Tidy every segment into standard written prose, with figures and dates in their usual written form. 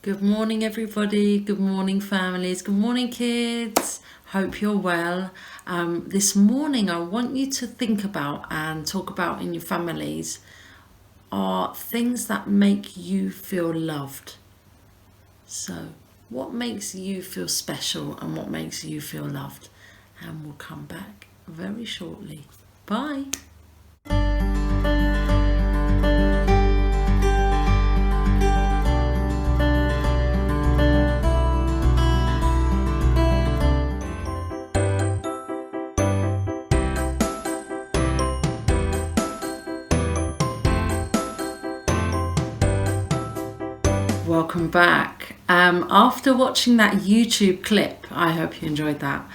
Good morning, everybody. Good morning, families. Good morning, kids. Hope you're well. This morning, I want you to think about and talk about in your families are things that make you feel loved. So, what makes you feel special and what makes you feel loved? And we'll come back very shortly. Bye. Welcome back. After watching that YouTube clip, I hope you enjoyed that,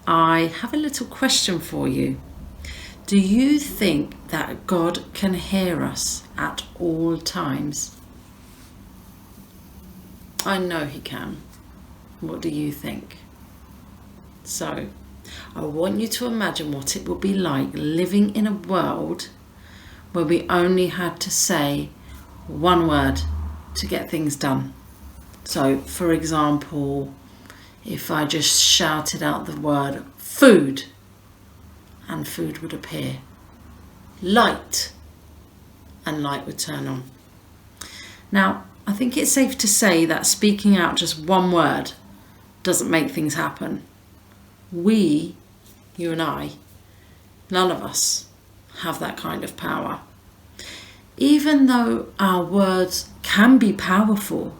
I have a little question for you. Do you think that God can hear us at all times? I know He can. What do you think? So, I want you to imagine what it would be like living in a world where we only had to say one word to get things done. So, for example, if I just shouted out the word food, and food would appear. Light, and light would turn on. Now, I think it's safe to say that speaking out just one word doesn't make things happen. We, you and I, none of us have that kind of power. Even though our words can be powerful,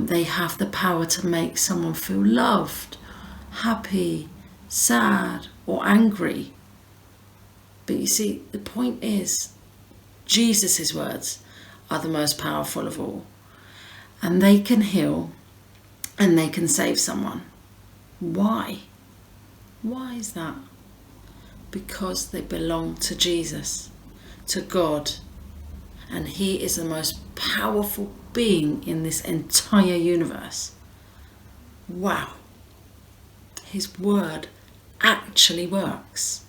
they have the power to make someone feel loved, happy, sad, or angry. But you see, the point is, Jesus' words are the most powerful of all. And they can heal and they can save someone. Why? Why is that? Because they belong to Jesus, to God. And He is the most powerful being in this entire universe. Wow. His word actually works.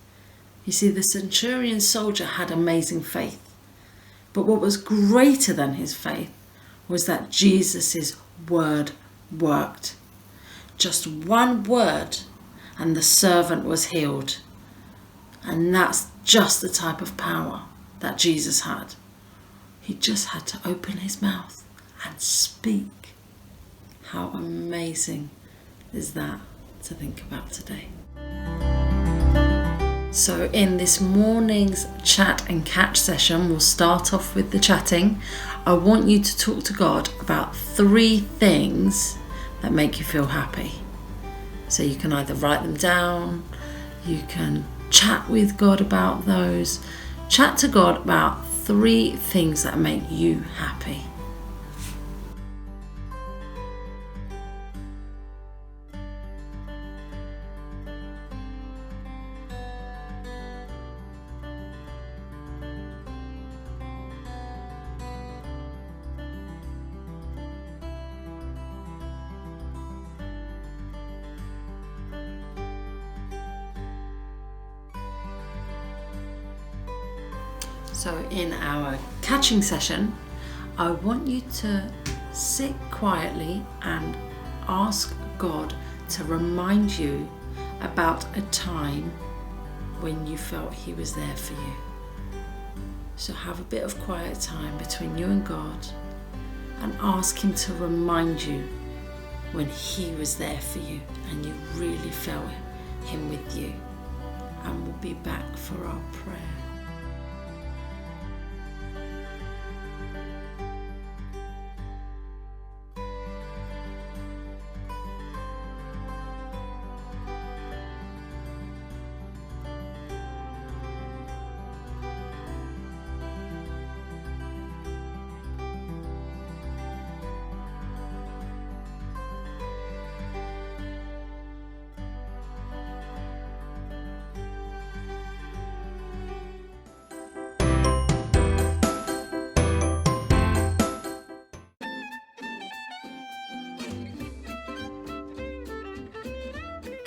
You see, the centurion soldier had amazing faith. But what was greater than his faith was that Jesus' word worked. Just one word and the servant was healed. And that's just the type of power that Jesus had. He just had to open his mouth and speak. How amazing is that to think about today? So in this morning's chat and catch session, we'll start off with the chatting. I want you to talk to God about 3 things that make you feel happy. So you can either write them down, you can chat with God about those. Chat to God about 3 things that make you happy. So in our catching session, I want you to sit quietly and ask God to remind you about a time when you felt He was there for you. So have a bit of quiet time between you and God and ask Him to remind you when He was there for you and you really felt Him with you. And we'll be back for our prayer.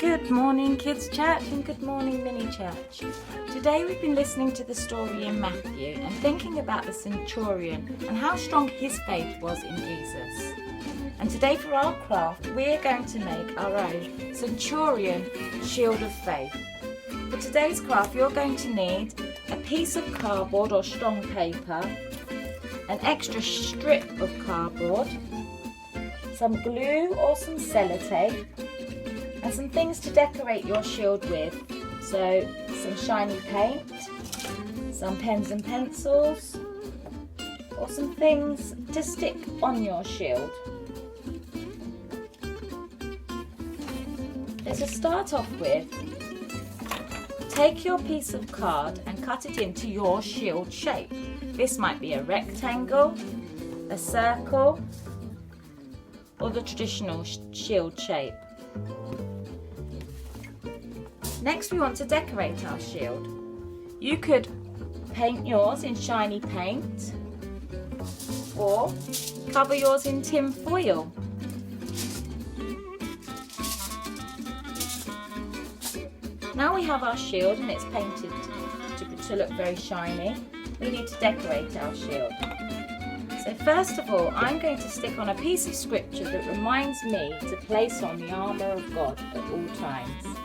Good morning, Kids Church, and good morning, Mini Church. Today we've been listening to the story in Matthew and thinking about the centurion and how strong his faith was in Jesus. And today for our craft, we're going to make our own centurion shield of faith. For today's craft, you're going to need a piece of cardboard or strong paper, an extra strip of cardboard, some glue or some sellotape, and some things to decorate your shield with. So some shiny paint, some pens and pencils, or some things to stick on your shield. So to start off with, take your piece of card and cut it into your shield shape. This might be a rectangle, a circle, or the traditional shield shape. Next, we want to decorate our shield. You could paint yours in shiny paint or cover yours in tin foil. Now we have our shield and it's painted to look very shiny. We need to decorate our shield. So first of all, I'm going to stick on a piece of scripture that reminds me to place on the armour of God at all times.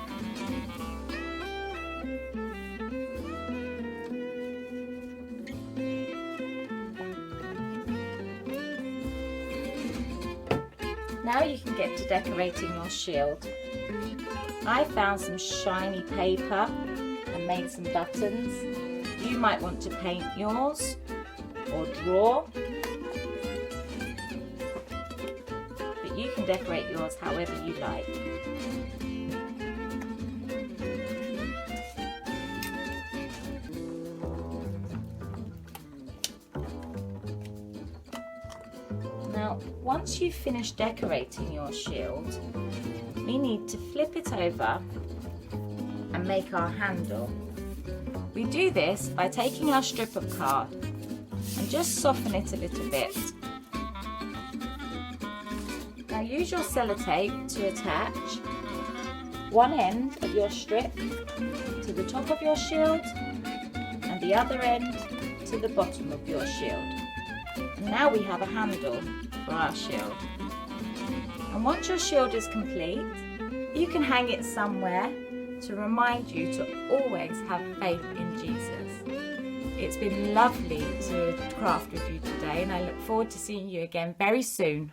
Now you can get to decorating your shield. I found some shiny paper and made some buttons. You might want to paint yours or draw, but you can decorate yours however you like. Now, once you've finished decorating your shield, we need to flip it over and make our handle. We do this by taking our strip of card and just soften it a little bit. Now use your sellotape to attach one end of your strip to the top of your shield and the other end to the bottom of your shield. And now we have a handle for our shield. And once your shield is complete, you can hang it somewhere to remind you to always have faith in Jesus. It's been lovely to craft with you today, and I look forward to seeing you again very soon.